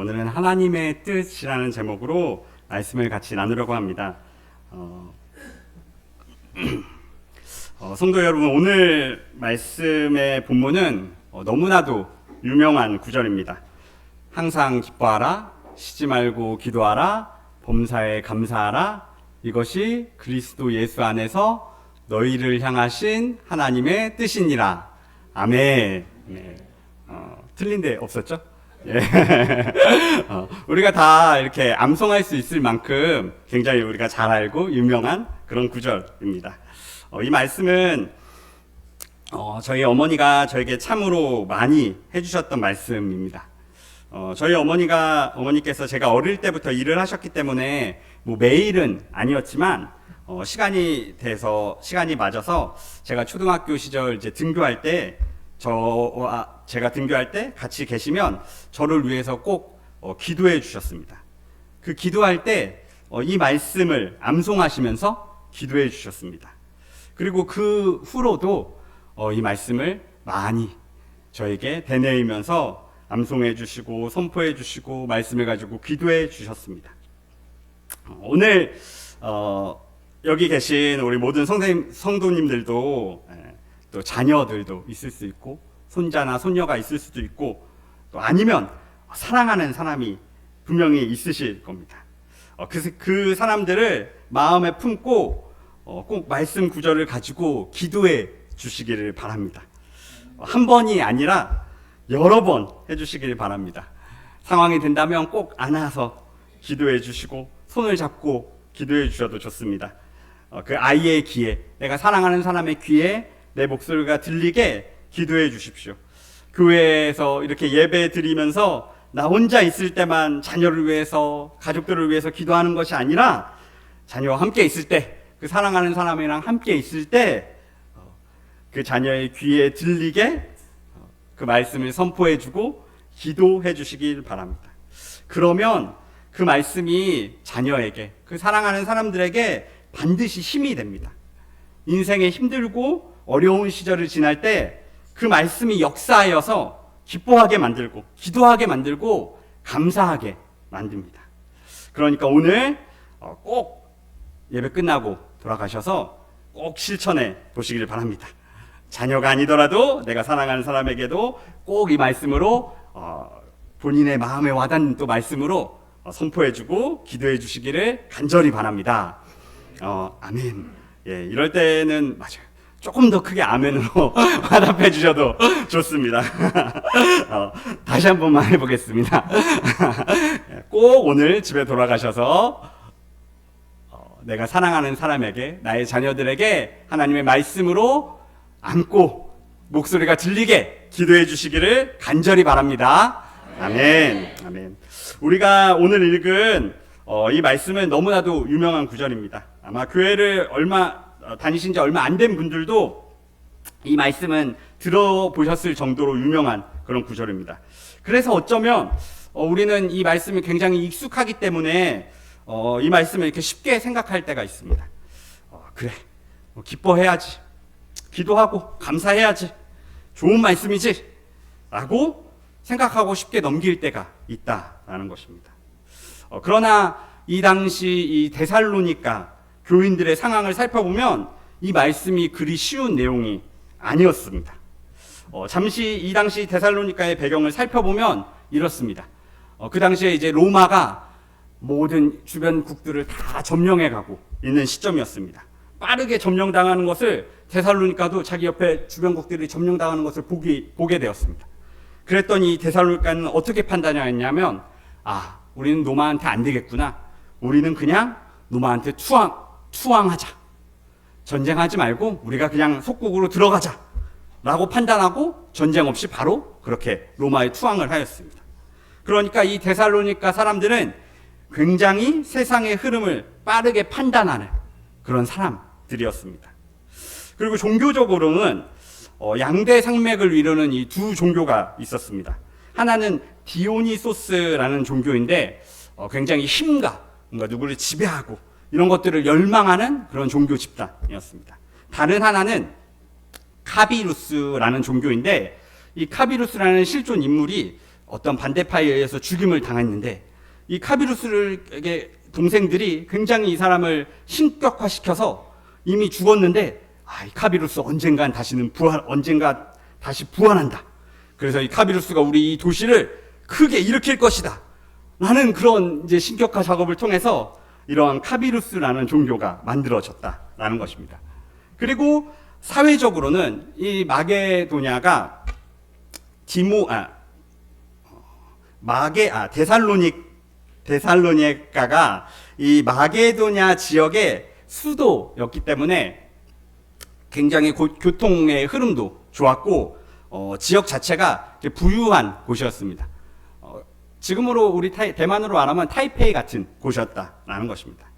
오늘은 하나님의 뜻이라는 제목으로 말씀을 같이 나누려고 합니다. 성도 여러분, 오늘 말씀의 본문은 너무나도 유명한 구절입니다. 항상 기뻐하라, 쉬지 말고 기도하라, 범사에 감사하라, 이것이 그리스도 예수 안에서 너희를 향하신 하나님의 뜻이니라. 아멘. 네. 틀린 데 없었죠? 예. 우리가 다 이렇게 암송할 수 있을 만큼 굉장히 우리가 잘 알고 유명한 그런 구절입니다. 이 말씀은 저희 어머니가 저에게 참으로 많이 해주셨던 말씀입니다. 저희 어머니께서 제가 어릴 때부터 일을 하셨기 때문에 뭐 매일은 아니었지만 시간이 맞아서 제가 초등학교 시절 이제 등교할 때 제가 등교할 때 같이 계시면 저를 위해서 꼭 기도해 주셨습니다. 그 기도할 때 이 말씀을 암송하시면서 기도해 주셨습니다. 그리고 그 후로도 이 말씀을 많이 저에게 되뇌이면서 암송해 주시고 선포해 주시고 말씀을 가지고 기도해 주셨습니다. 오늘 여기 계신 우리 모든 성도님들도 또 자녀들도 있을 수 있고 손자나 손녀가 있을 수도 있고 또 아니면 사랑하는 사람이 분명히 있으실 겁니다. 그 사람들을 마음에 품고 꼭 말씀 구절을 가지고 기도해 주시기를 바랍니다. 한 번이 아니라 여러 번 해주시기를 바랍니다. 상황이 된다면 꼭 안아서 기도해 주시고 손을 잡고 기도해 주셔도 좋습니다. 그 아이의 귀에, 내가 사랑하는 사람의 귀에 내 목소리가 들리게 기도해 주십시오. 교회에서 이렇게 예배 드리면서 나 혼자 있을 때만 자녀를 위해서, 가족들을 위해서 기도하는 것이 아니라 자녀와 함께 있을 때, 그 사랑하는 사람이랑 함께 있을 때 그 자녀의 귀에 들리게 그 말씀을 선포해 주고 기도해 주시길 바랍니다. 그러면 그 말씀이 자녀에게, 그 사랑하는 사람들에게 반드시 힘이 됩니다. 인생에 힘들고 어려운 시절을 지날 때 그 말씀이 역사하여서 기뻐하게 만들고 기도하게 만들고 감사하게 만듭니다. 그러니까 오늘 꼭 예배 끝나고 돌아가셔서 꼭 실천해 보시길 바랍니다. 자녀가 아니더라도 내가 사랑하는 사람에게도 꼭 이 말씀으로 본인의 마음에 와닿는 또 말씀으로 선포해주고 기도해 주시기를 간절히 바랍니다. 아멘. 예, 이럴 때는 맞아요. 조금 더 크게 아멘으로 화답해 주셔도 좋습니다. 다시 한 번만 해보겠습니다. 꼭 오늘 집에 돌아가셔서 내가 사랑하는 사람에게, 나의 자녀들에게 하나님의 말씀으로 안고 목소리가 들리게 기도해 주시기를 간절히 바랍니다. 아멘. 아멘. 우리가 오늘 읽은 이 말씀은 너무나도 유명한 구절입니다. 아마 교회를 다니신 지 얼마 안 된 분들도 이 말씀은 들어보셨을 정도로 유명한 그런 구절입니다. 그래서 어쩌면 우리는 이 말씀이 굉장히 익숙하기 때문에 이 말씀을 이렇게 쉽게 생각할 때가 있습니다. 그래, 기뻐해야지, 기도하고 감사해야지, 좋은 말씀이지 라고 생각하고 쉽게 넘길 때가 있다라는 것입니다. 그러나 이 당시 이 데살로니가 교인들의 상황을 살펴보면 이 말씀이 그리 쉬운 내용이 아니었습니다. 잠시 이 당시 데살로니가의 배경을 살펴보면 이렇습니다. 그 당시에 이제 로마가 모든 주변 국들을 다 점령해가고 있는 시점이었습니다. 빠르게 점령당하는 것을 데살로니가도 자기 옆에 주변국들이 점령당하는 것을 보게 되었습니다. 그랬더니 데살로니가는 어떻게 판단했냐면, 우리는 로마한테 안 되겠구나. 우리는 그냥 로마한테 투항하자. 전쟁하지 말고 우리가 그냥 속국으로 들어가자 라고 판단하고 전쟁 없이 바로 그렇게 로마에 투항을 하였습니다. 그러니까 이 데살로니가 사람들은 굉장히 세상의 흐름을 빠르게 판단하는 그런 사람들이었습니다. 그리고 종교적으로는 양대 산맥을 이루는 이 두 종교가 있었습니다. 하나는 디오니소스라는 종교인데 굉장히 힘과 뭔가 누구를 지배하고 이런 것들을 열망하는 그런 종교 집단이었습니다. 다른 하나는 카비루스라는 종교인데 이 카비루스라는 실존 인물이 어떤 반대파에 의해서 죽임을 당했는데 이 카비루스에게 동생들이 굉장히 이 사람을 신격화시켜서 이미 죽었는데 이 카비루스 언젠가 다시 부활한다. 그래서 이 카비루스가 우리 이 도시를 크게 일으킬 것이다 라는 그런 이제 신격화 작업을 통해서 이러한 카비루스라는 종교가 만들어졌다라는 것입니다. 그리고 사회적으로는 이 마게도냐가 데살로니가가 이 마게도냐 지역의 수도였기 때문에 굉장히 교통의 흐름도 좋았고 지역 자체가 부유한 곳이었습니다. 지금으로 우리 대만으로 말하면 타이페이 같은 곳이었다라는 것입니다.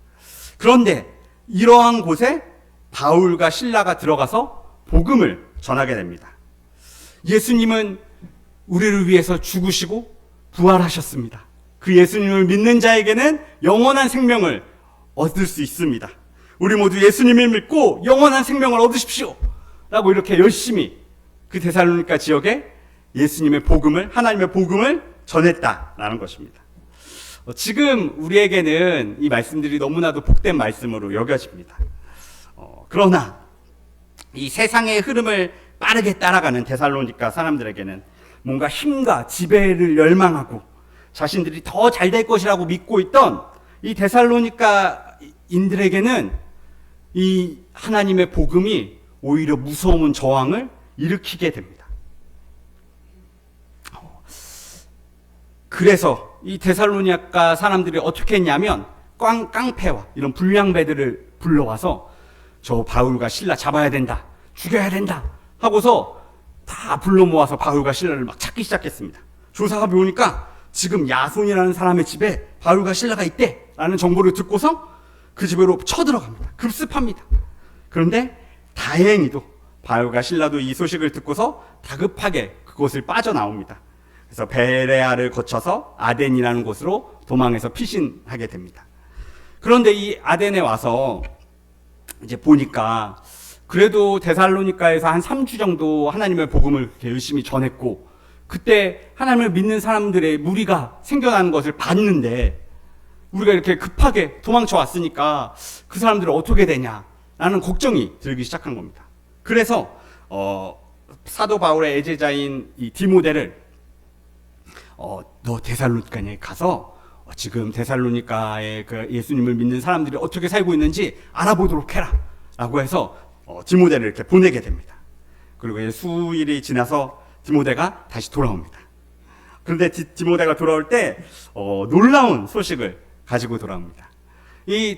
그런데 이러한 곳에 바울과 실라가 들어가서 복음을 전하게 됩니다. 예수님은 우리를 위해서 죽으시고 부활하셨습니다. 그 예수님을 믿는 자에게는 영원한 생명을 얻을 수 있습니다. 우리 모두 예수님을 믿고 영원한 생명을 얻으십시오 라고 이렇게 열심히 그 데살로니가 지역에 예수님의 복음을, 하나님의 복음을 전했다라는 것입니다. 지금 우리에게는 이 말씀들이 너무나도 복된 말씀으로 여겨집니다. 그러나 이 세상의 흐름을 빠르게 따라가는 데살로니가 사람들에게는 뭔가 힘과 지배를 열망하고 자신들이 더 잘 될 것이라고 믿고 있던 이 데살로니가인들에게는 이 하나님의 복음이 오히려 무서운 저항을 일으키게 됩니다. 그래서 이 데살로니가 사람들이 어떻게 했냐면 깡패와 이런 불량배들을 불러와서 저 바울과 실라 잡아야 된다, 죽여야 된다 하고서 다 불러 모아서 바울과 실라를 막 찾기 시작했습니다. 조사가 보니까 지금 야손이라는 사람의 집에 바울과 실라가 있대 라는 정보를 듣고서 그 집으로 쳐들어갑니다. 급습합니다. 그런데 다행히도 바울과 실라도 이 소식을 듣고서 다급하게 그곳을 빠져나옵니다. 그래서 베레아를 거쳐서 아덴이라는 곳으로 도망해서 피신하게 됩니다. 그런데 이 아덴에 와서 이제 보니까 그래도 데살로니가에서 한 3주 정도 하나님의 복음을 열심히 전했고 그때 하나님을 믿는 사람들의 무리가 생겨나는 것을 봤는데 우리가 이렇게 급하게 도망쳐 왔으니까 그 사람들은 어떻게 되냐라는 걱정이 들기 시작한 겁니다. 그래서 사도 바울의 애제자인 이 디모데를 너 데살로니가에 가서 지금 데살로니가의 그 예수님을 믿는 사람들이 어떻게 살고 있는지 알아보도록 해라 라고 해서 디모데를 이렇게 보내게 됩니다. 그리고 수일이 지나서 디모데가 다시 돌아옵니다. 그런데 디모데가 돌아올 때 놀라운 소식을 가지고 돌아옵니다. 이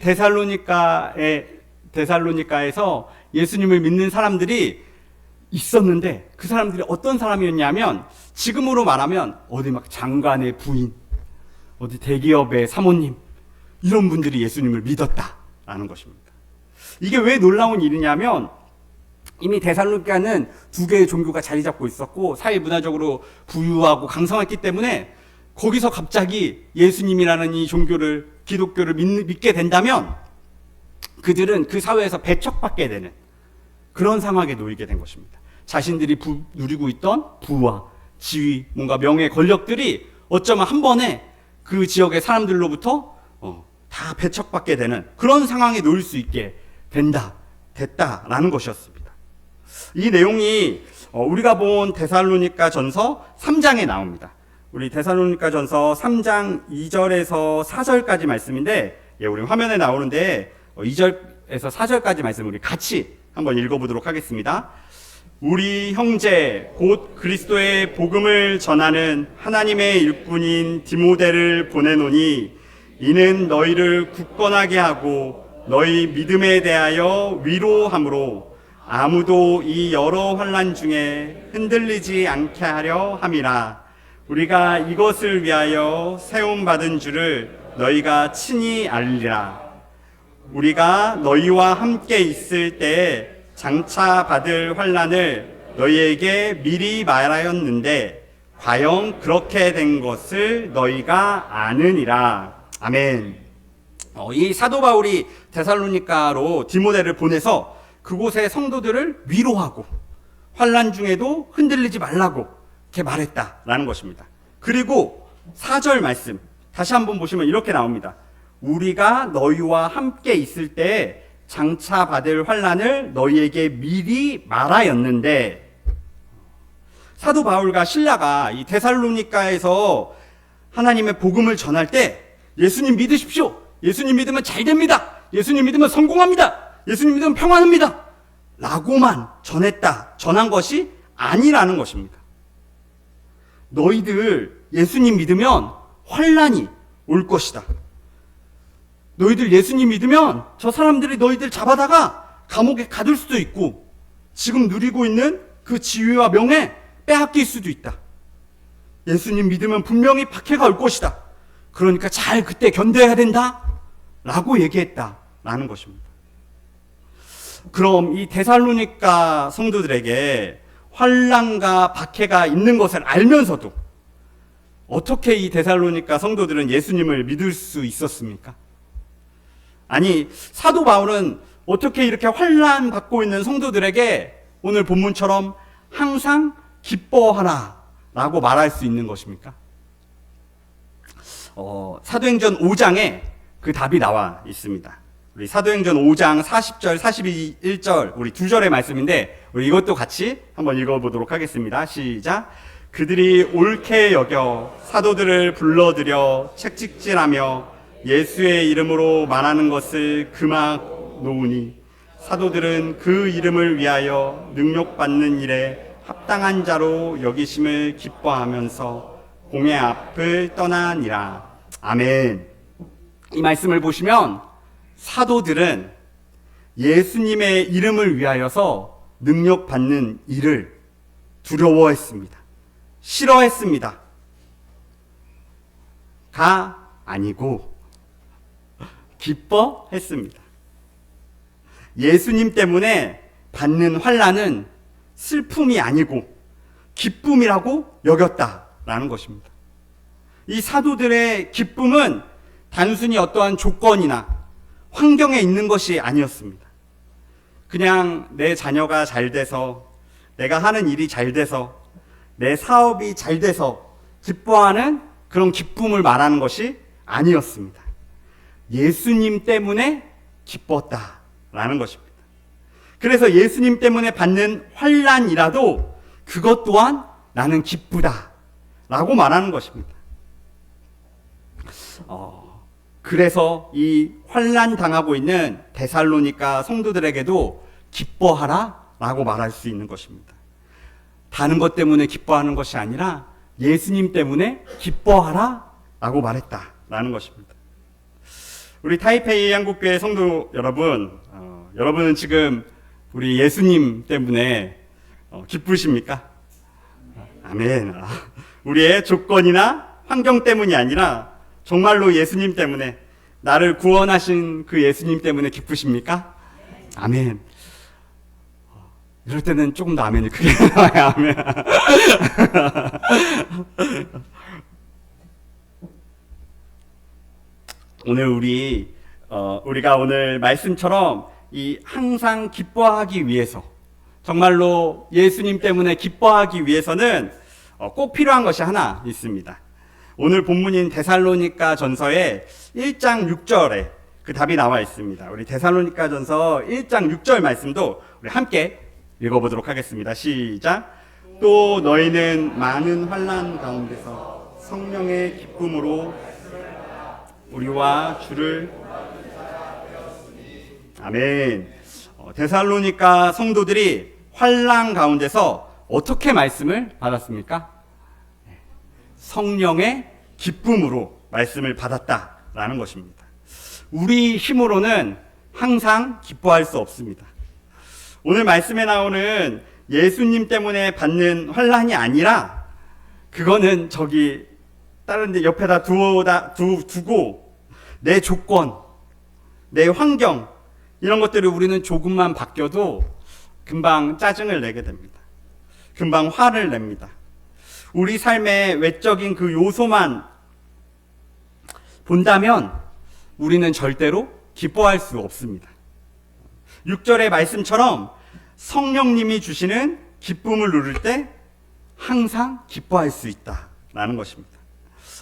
데살로니가에서 예수님을 믿는 사람들이 있었는데 그 사람들이 어떤 사람이었냐면 지금으로 말하면 어디 막 장관의 부인, 어디 대기업의 사모님 이런 분들이 예수님을 믿었다라는 것입니다. 이게 왜 놀라운 일이냐면 이미 데살로니가는 두 개의 종교가 자리 잡고 있었고 사회 문화적으로 부유하고 강성했기 때문에 거기서 갑자기 예수님이라는 이 종교를 기독교를 믿게 된다면 그들은 그 사회에서 배척받게 되는 그런 상황에 놓이게 된 것입니다. 자신들이 누리고 있던 부와 지위, 뭔가 명예, 권력들이 어쩌면 한 번에 그 지역의 사람들로부터 다 배척받게 되는 그런 상황에 놓일 수 있게 됐다라는 것이었습니다. 이 내용이 우리가 본 데살로니가 전서 3장에 나옵니다. 우리 데살로니가 전서 3장 2절에서 4절까지 말씀인데 우리 화면에 나오는데 2절에서 4절까지 말씀 우리 같이 한번 읽어보도록 하겠습니다. 우리 형제 곧 그리스도의 복음을 전하는 하나님의 일꾼인 디모데를 보내노니 이는 너희를 굳건하게 하고 너희 믿음에 대하여 위로함으로 아무도 이 여러 환난 중에 흔들리지 않게 하려 함이라. 우리가 이것을 위하여 세움받은 줄을 너희가 친히 알리라. 우리가 너희와 함께 있을 때에 장차 받을 환난을 너희에게 미리 말하였는데 과연 그렇게 된 것을 너희가 아느니라. 아멘. 이 사도 바울이 데살로니가로 디모데를 보내서 그곳의 성도들을 위로하고 환난 중에도 흔들리지 말라고 이렇게 말했다라는 것입니다. 그리고 4절 말씀 다시 한번 보시면 이렇게 나옵니다. 우리가 너희와 함께 있을 때 장차 받을 환난을 너희에게 미리 말하였는데, 사도 바울과 실라가 이 데살로니가에서 하나님의 복음을 전할 때 예수님 믿으십시오, 예수님 믿으면 잘 됩니다, 예수님 믿으면 성공합니다, 예수님 믿으면 평안합니다 라고만 전한 것이 아니라는 것입니다. 너희들 예수님 믿으면 환난이 올 것이다. 너희들 예수님 믿으면 저 사람들이 너희들 잡아다가 감옥에 가둘 수도 있고 지금 누리고 있는 그 지위와 명예 빼앗길 수도 있다. 예수님 믿으면 분명히 박해가 올 것이다. 그러니까 잘 그때 견뎌야 된다 라고 얘기했다라는 것입니다. 그럼 이 데살로니가 성도들에게 환난과 박해가 있는 것을 알면서도 어떻게 이 데살로니가 성도들은 예수님을 믿을 수 있었습니까? 아니, 사도 바울은 어떻게 이렇게 환난 받고 있는 성도들에게 오늘 본문처럼 항상 기뻐하라 라고 말할 수 있는 것입니까? 사도행전 5장에 그 답이 나와 있습니다. 우리 사도행전 5장 40절, 41절, 우리 두 절의 말씀인데 우리 이것도 같이 한번 읽어보도록 하겠습니다. 시작. 그들이 옳게 여겨 사도들을 불러들여 책찍질하며 예수의 이름으로 말하는 것을 금악 놓으니 사도들은 그 이름을 위하여 능욕받는 일에 합당한 자로 여기심을 기뻐하면서 공회 앞을 떠나니라. 아멘. 이 말씀을 보시면 사도들은 예수님의 이름을 위하여서 능력받는 일을 두려워했습니다. 싫어했습니다. 가 아니고 기뻐했습니다. 예수님 때문에 받는 환난은 슬픔이 아니고 기쁨이라고 여겼다라는 것입니다. 이 사도들의 기쁨은 단순히 어떠한 조건이나 환경에 있는 것이 아니었습니다. 그냥 내 자녀가 잘 돼서, 내가 하는 일이 잘 돼서, 내 사업이 잘 돼서 기뻐하는 그런 기쁨을 말하는 것이 아니었습니다. 예수님 때문에 기뻤다라는 것입니다. 그래서 예수님 때문에 받는 환난이라도 그것 또한 나는 기쁘다라고 말하는 것입니다. 그래서 이 환난 당하고 있는 데살로니가 성도들에게도 기뻐하라라고 말할 수 있는 것입니다. 다른 것 때문에 기뻐하는 것이 아니라 예수님 때문에 기뻐하라라고 말했다라는 것입니다. 우리 타이페이 한국교회 성도 여러분, 여러분은 지금 우리 예수님 때문에 기쁘십니까? 아멘. 우리의 조건이나 환경 때문이 아니라 정말로 예수님 때문에, 나를 구원하신 그 예수님 때문에 기쁘십니까? 아멘. 이럴 때는 조금 더 아멘이 크게 나와요. 아멘. 오늘 우리가 오늘 말씀처럼 이 항상 기뻐하기 위해서, 정말로 예수님 때문에 기뻐하기 위해서는 꼭 필요한 것이 하나 있습니다. 오늘 본문인 데살로니가 전서의 1장 6절에 그 답이 나와 있습니다. 우리 데살로니가 전서 1장 6절 말씀도 우리 함께 읽어보도록 하겠습니다. 시작. 또 너희는 많은 환난 가운데서 성령의 기쁨으로 우리와 주를 아멘. 데살로니가 성도들이 환난 가운데서 어떻게 말씀을 받았습니까? 성령의 기쁨으로 말씀을 받았다라는 것입니다. 우리 힘으로는 항상 기뻐할 수 없습니다. 오늘 말씀에 나오는 예수님 때문에 받는 환난이 아니라 그거는 저기 다른 데 옆에다 두고 내 조건, 내 환경 이런 것들을 우리는 조금만 바뀌어도 금방 짜증을 내게 됩니다. 금방 화를 냅니다. 우리 삶의 외적인 그 요소만 본다면 우리는 절대로 기뻐할 수 없습니다. 6절의 말씀처럼 성령님이 주시는 기쁨을 누릴 때 항상 기뻐할 수 있다라는 것입니다.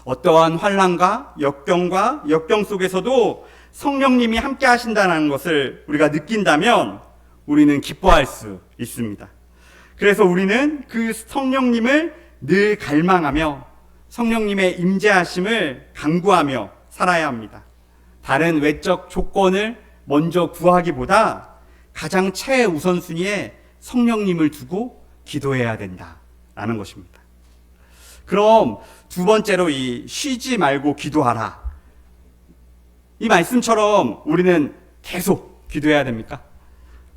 어떠한 환난과 역경 속에서도 성령님이 함께 하신다는 것을 우리가 느낀다면 우리는 기뻐할 수 있습니다. 그래서 우리는 그 성령님을 늘 갈망하며 성령님의 임재하심을 간구하며 살아야 합니다. 다른 외적 조건을 먼저 구하기보다 가장 최우선순위에 성령님을 두고 기도해야 된다라는 것입니다. 그럼 두 번째로 이 쉬지 말고 기도하라. 이 말씀처럼 우리는 계속 기도해야 됩니까?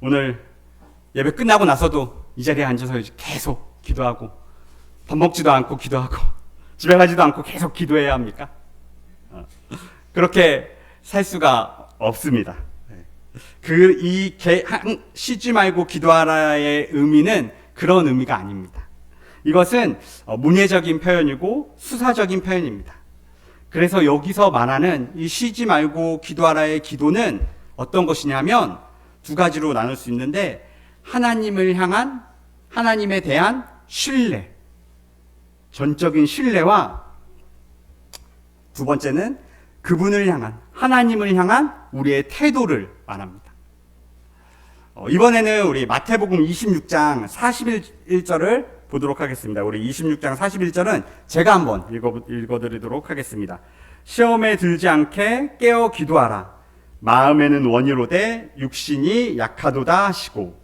오늘 예배 끝나고 나서도 이 자리에 앉아서 계속 기도하고 밥 먹지도 않고 기도하고 집에 가지도 않고 계속 기도해야 합니까? 그렇게 살 수가 없습니다. 쉬지 말고 기도하라의 의미는 그런 의미가 아닙니다. 이것은 문예적인 표현이고 수사적인 표현입니다. 그래서 여기서 말하는 이 쉬지 말고 기도하라의 기도는 어떤 것이냐면 두 가지로 나눌 수 있는데, 하나님에 대한 신뢰, 전적인 신뢰와 두 번째는 하나님을 향한 우리의 태도를 말합니다. 이번에는 우리 마태복음 26장 41절을 보도록 하겠습니다. 우리 26장 41절은 제가 한번 읽어드리도록 하겠습니다. 시험에 들지 않게 깨어 기도하라. 마음에는 원이로되 육신이 약하도다 하시고.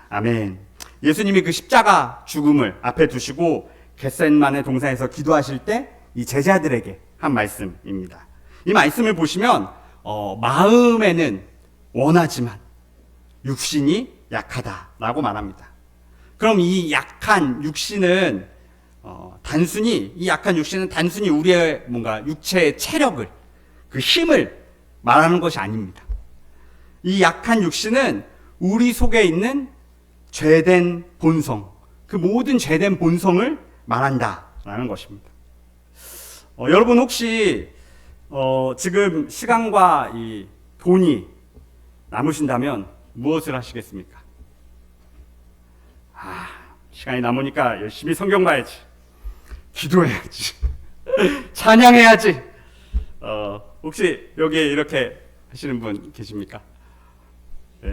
아멘. 예수님이 그 십자가 죽음을 앞에 두시고 겟세마네 동산에서 기도하실 때 이 제자들에게 한 말씀입니다. 이 말씀을 보시면 마음에는 원하지만 육신이 약하다라고 말합니다. 그럼 이 약한 육신은 단순히 우리의 뭔가 육체의 체력을, 그 힘을 말하는 것이 아닙니다. 이 약한 육신은 우리 속에 있는 죄된 본성, 그 모든 죄된 본성을 말한다라는 것입니다. 여러분 혹시 지금 시간과 이 돈이 남으신다면 무엇을 하시겠습니까? 시간이 남으니까 열심히 성경 봐야지, 기도해야지, 찬양해야지. 혹시 여기에 이렇게 하시는 분 계십니까? 네.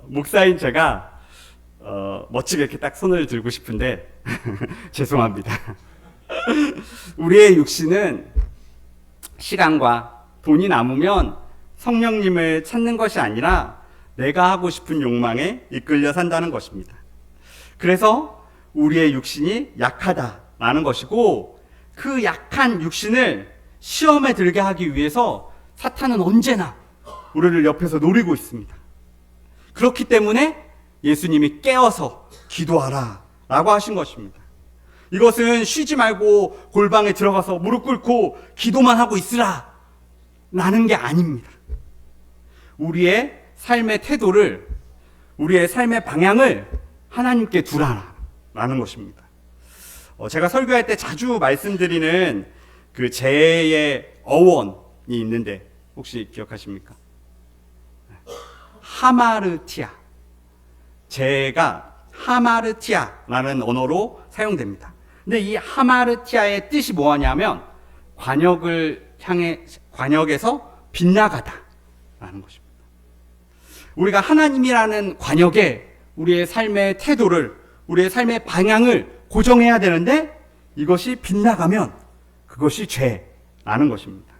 목사인 제가 멋지게 이렇게 딱 손을 들고 싶은데 죄송합니다. 우리의 육신은 시간과 돈이 남으면 성령님을 찾는 것이 아니라 내가 하고 싶은 욕망에 이끌려 산다는 것입니다. 그래서 우리의 육신이 약하다라는 것이고, 그 약한 육신을 시험에 들게 하기 위해서 사탄은 언제나 우리를 옆에서 노리고 있습니다. 그렇기 때문에 예수님이 깨어서 기도하라 라고 하신 것입니다. 이것은 쉬지 말고 골방에 들어가서 무릎 꿇고 기도만 하고 있으라 라는 게 아닙니다. 우리의 삶의 태도를, 우리의 삶의 방향을 하나님께 두라 라는 것입니다. 제가 설교할 때 자주 말씀드리는 그 죄의 어원이 있는데 혹시 기억하십니까? 하마르티아. 죄가 하마르티아라는 언어로 사용됩니다. 근데 이 하마르티아의 뜻이 뭐냐면 관역에서 빗나가다라는 것입니다. 우리가 하나님이라는 관역에 우리의 삶의 태도를, 우리의 삶의 방향을 고정해야 되는데 이것이 빗나가면 그것이 죄라는 것입니다.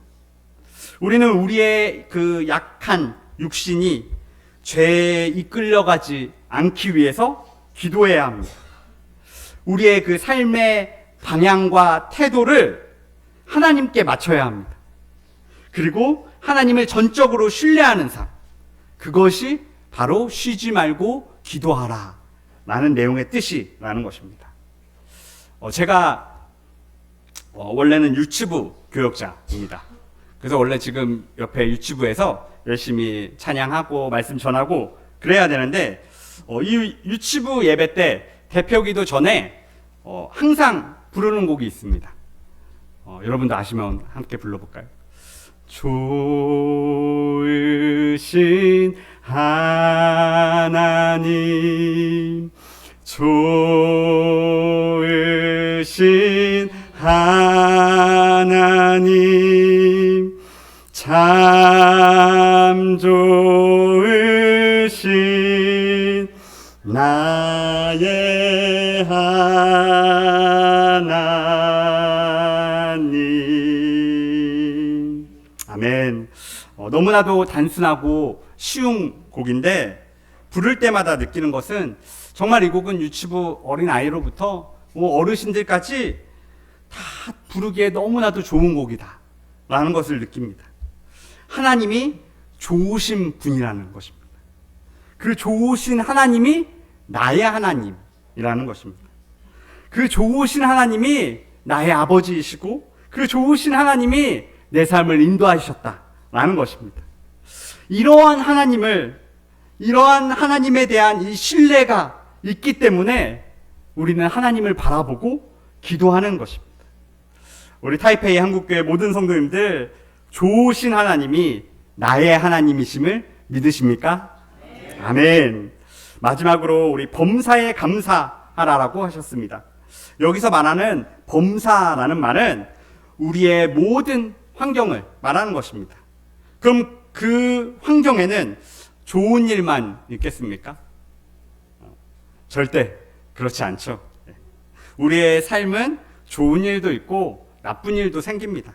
우리는 우리의 그 약한 육신이 죄에 이끌려가지 않기 위해서 기도해야 합니다. 우리의 그 삶의 방향과 태도를 하나님께 맞춰야 합니다. 그리고 하나님을 전적으로 신뢰하는 삶, 그것이 바로 쉬지 말고 기도하라 라는 내용의 뜻이라는 것입니다. 제가 원래는 유치부 교역자입니다. 그래서 원래 지금 옆에 유치부에서 열심히 찬양하고 말씀 전하고 그래야 되는데, 이 유치부 예배 때 대표기도 전에 항상 부르는 곡이 있습니다. 여러분도 아시면 함께 불러볼까요? 좋으신 하나님, 좋으신 하나님 참 좋으신 나의 하나님. 아멘. 너무나도 단순하고 쉬운 곡인데 부를 때마다 느끼는 것은 정말 이 곡은 유치부 어린아이로부터 어르신들까지 다 부르기에 너무나도 좋은 곡이다 라는 것을 느낍니다. 하나님이 좋으신 분이라는 것입니다. 그 좋으신 하나님이 나의 하나님이라는 것입니다. 그 좋으신 하나님이 나의 아버지이시고 그 좋으신 하나님이 내 삶을 인도하셨다라는 것입니다. 이러한 하나님에 대한 이 신뢰가 있기 때문에 우리는 하나님을 바라보고 기도하는 것입니다. 우리 타이페이 한국교회 모든 성도님들 좋으신 하나님이 나의 하나님이심을 믿으십니까? 네. 아멘. 마지막으로 우리 범사에 감사하라라고 하셨습니다. 여기서 말하는 범사라는 말은 우리의 모든 환경을 말하는 것입니다. 그럼 그 환경에는 좋은 일만 있겠습니까? 절대 그렇지 않죠. 우리의 삶은 좋은 일도 있고 나쁜 일도 생깁니다.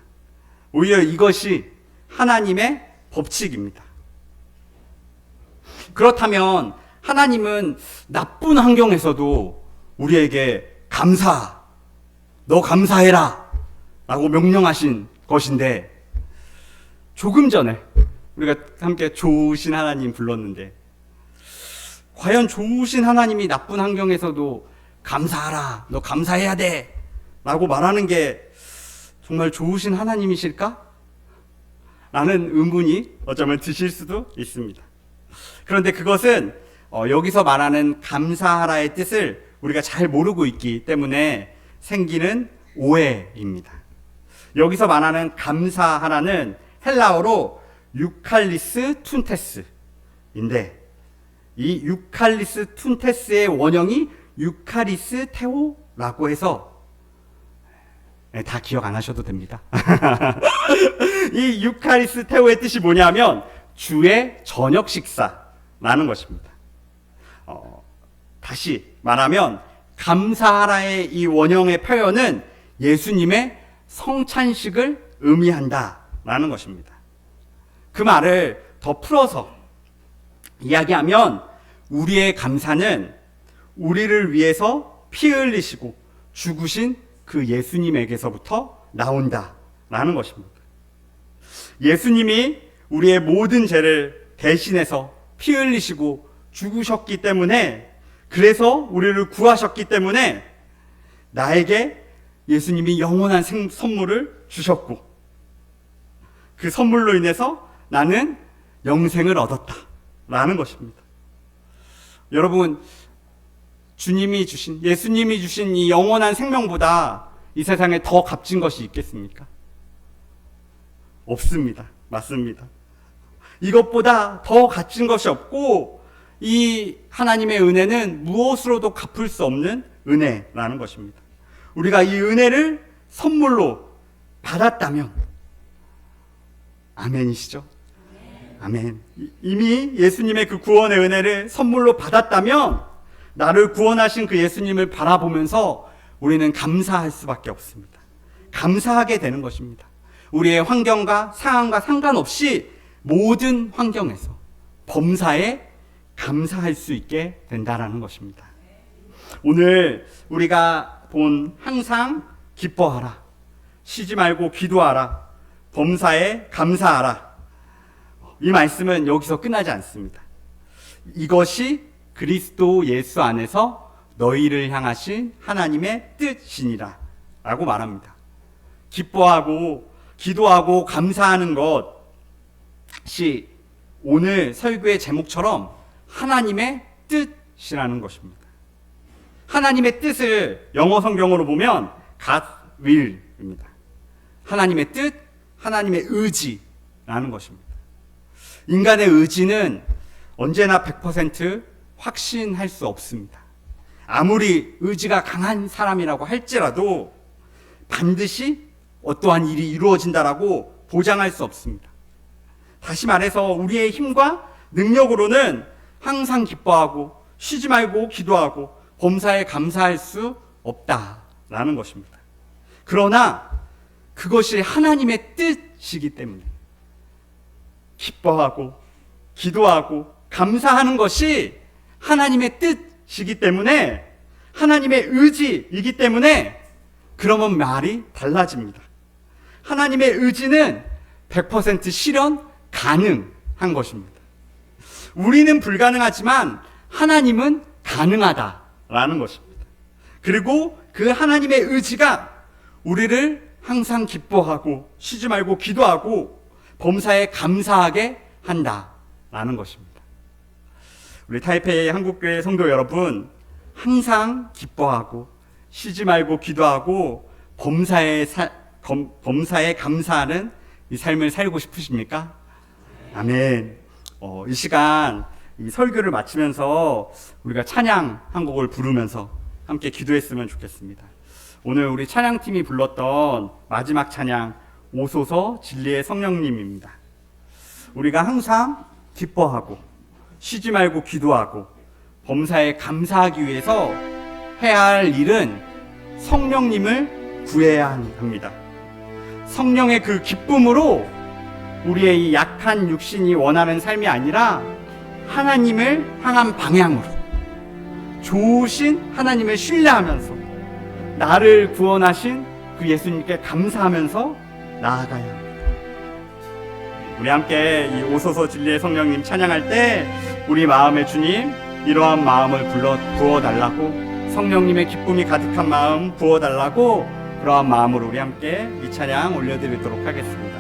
오히려 이것이 하나님의 법칙입니다. 그렇다면 하나님은 나쁜 환경에서도 우리에게 너 감사해라 라고 명령하신 것인데 조금 전에 우리가 함께 좋으신 하나님 불렀는데 과연 좋으신 하나님이 나쁜 환경에서도 감사하라, 너 감사해야 돼 라고 말하는 게 정말 좋으신 하나님이실까? 라는 의문이 어쩌면 드실 수도 있습니다. 그런데 그것은 여기서 말하는 감사하라의 뜻을 우리가 잘 모르고 있기 때문에 생기는 오해입니다. 여기서 말하는 감사하라는 헬라어로 유칼리스 툰테스인데 이 유칼리스 툰테스의 원형이 유카리스 테오라고 해서 다 기억 안 하셔도 됩니다. 이 유카리스 테오의 뜻이 뭐냐면 주의 저녁 식사라는 것입니다. 다시 말하면 감사하라의 이 원형의 표현은 예수님의 성찬식을 의미한다라는 것입니다. 그 말을 더 풀어서 이야기하면 우리의 감사는 우리를 위해서 피 흘리시고 죽으신 그 예수님에게서부터 나온다라는 것입니다. 예수님이 우리의 모든 죄를 대신해서 피 흘리시고 죽으셨기 때문에 그래서 우리를 구하셨기 때문에 나에게 예수님이 영원한 선물을 주셨고 그 선물로 인해서 나는 영생을 얻었다라는 것입니다. 여러분 예수님이 주신 이 영원한 생명보다 이 세상에 더 값진 것이 있겠습니까? 없습니다. 맞습니다. 이것보다 더 값진 것이 없고 이 하나님의 은혜는 무엇으로도 갚을 수 없는 은혜라는 것입니다. 우리가 이 은혜를 선물로 받았다면 아멘이시죠? 아멘. 이미 예수님의 그 구원의 은혜를 선물로 받았다면 나를 구원하신 그 예수님을 바라보면서 우리는 감사할 수밖에 없습니다. 감사하게 되는 것입니다. 우리의 환경과 상황과 상관없이 모든 환경에서 범사에 감사할 수 있게 된다라는 것입니다. 오늘 우리가 본 항상 기뻐하라, 쉬지 말고 기도하라, 범사에 감사하라, 이 말씀은 여기서 끝나지 않습니다. 이것이 그리스도 예수 안에서 너희를 향하신 하나님의 뜻이니라 라고 말합니다. 기뻐하고 기도하고 감사하는 것이 오늘 설교의 제목처럼 하나님의 뜻이라는 것입니다. 하나님의 뜻을 영어 성경으로 보면 God will입니다. 하나님의 뜻, 하나님의 의지라는 것입니다. 인간의 의지는 언제나 100% 확신할 수 없습니다. 아무리 의지가 강한 사람이라고 할지라도 반드시 어떠한 일이 이루어진다라고 보장할 수 없습니다. 다시 말해서 우리의 힘과 능력으로는 항상 기뻐하고 쉬지 말고 기도하고 범사에 감사할 수 없다라는 것입니다. 그러나 그것이 하나님의 뜻이기 때문에 기뻐하고 기도하고 감사하는 것이 하나님의 뜻이기 때문에 하나님의 의지이기 때문에 그러면 말이 달라집니다. 하나님의 의지는 100% 실현 가능한 것입니다. 우리는 불가능하지만 하나님은 가능하다라는 것입니다. 그리고 그 하나님의 의지가 우리를 항상 기뻐하고 쉬지 말고 기도하고 범사에 감사하게 한다라는 것입니다. 우리 타이페이 한국교회 성도 여러분, 항상 기뻐하고 쉬지 말고 기도하고 범사에 감사하는 이 삶을 살고 싶으십니까? 아멘. 이 시간 이 설교를 마치면서 우리가 찬양 한 곡을 부르면서 함께 기도했으면 좋겠습니다. 오늘 우리 찬양팀이 불렀던 마지막 찬양 오소서 진리의 성령님입니다. 우리가 항상 기뻐하고 쉬지 말고 기도하고 범사에 감사하기 위해서 해야 할 일은 성령님을 구해야 합니다. 성령의 그 기쁨으로 우리의 이 약한 육신이 원하는 삶이 아니라 하나님을 향한 방향으로 좋으신 하나님을 신뢰하면서 나를 구원하신 그 예수님께 감사하면서 나아가야 합니다. 우리 함께 이 오소서 진리의 성령님 찬양할 때 우리 마음의 주님 이러한 마음을 부어달라고, 성령님의 기쁨이 가득한 마음 부어달라고, 그러한 마음으로 우리 함께 이 찬양 올려드리도록 하겠습니다.